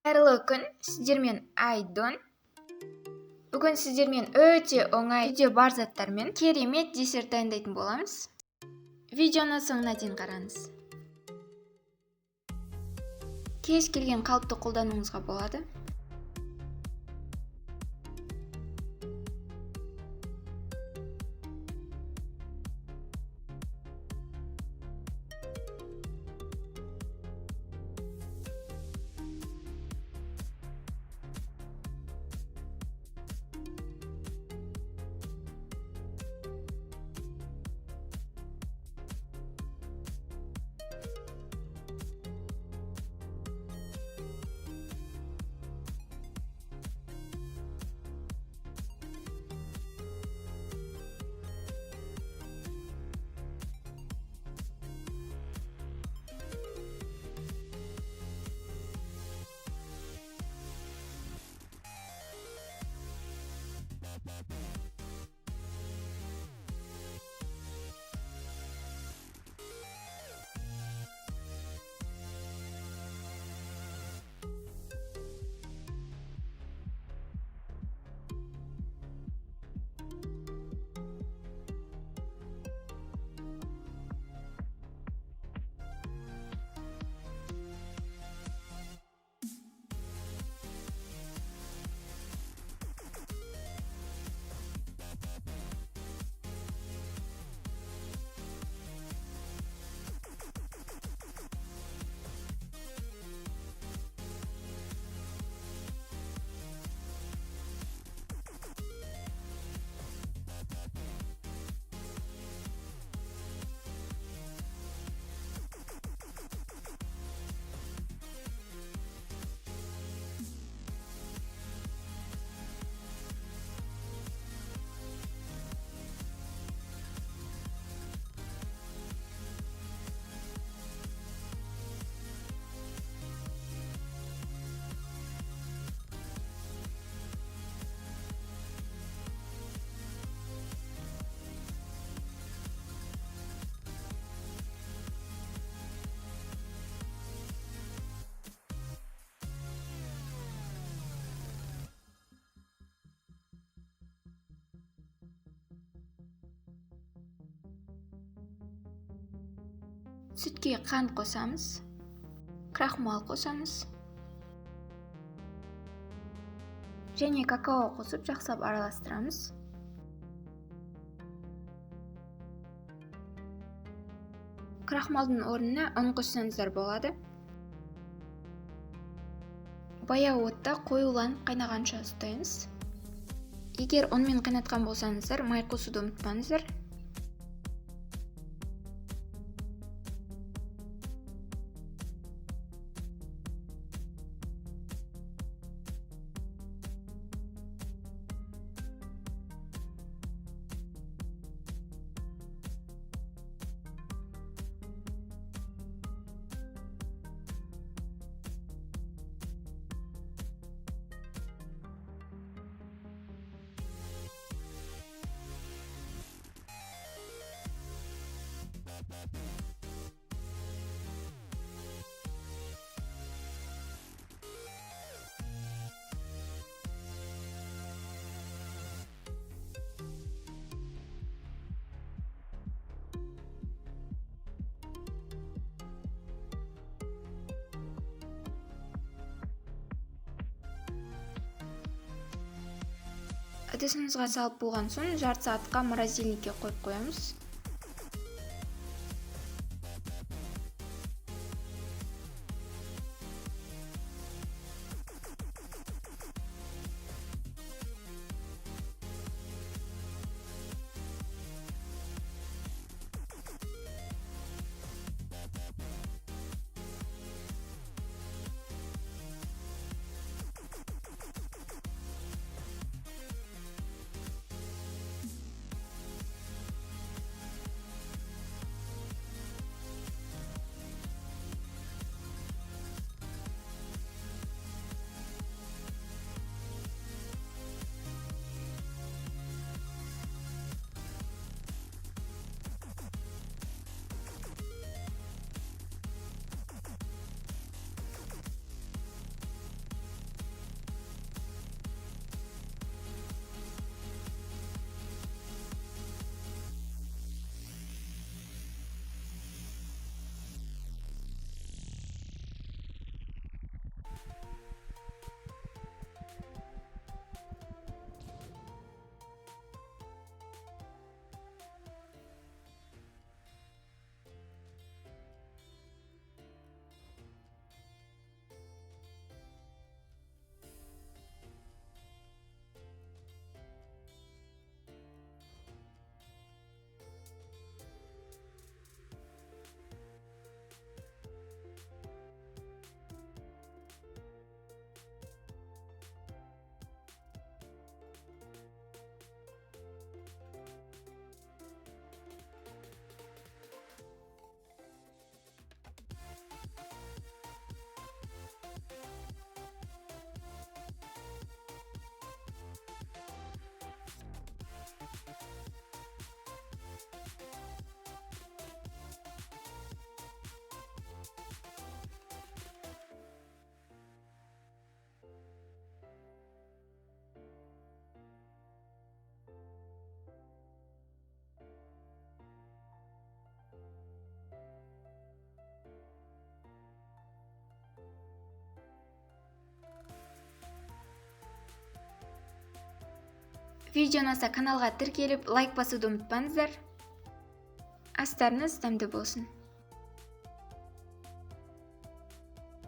Қайырлы күн, сіздермен Айдон. Бүгін сіздермен өте оңай үйде бар заттармен керемет десерт дайындайтын боламыз. Видеоны соңына дейін қараңыз. Кез келген қалыпты қолдануыңызға болады. Сүтке қант қосамыз, крахмал қосамыз және какао қосып жақсылап араластырамыз. Крахмалдың орнына ұн қоссаңыздар болады. Баяу отта қоюланып қайнағанша ұстаймыз. Егер ұнмен қайнатқан болсаңыздар, май қосуды ұмытпаңыздар. Ыдысымызға салып болған соң жарты сағатқа морозильникке қойып қоямыз. Видео ұнаса каналға тіркеліп лайк басуды ұмытпаңыздар. Астарыңыз дәмді болсын.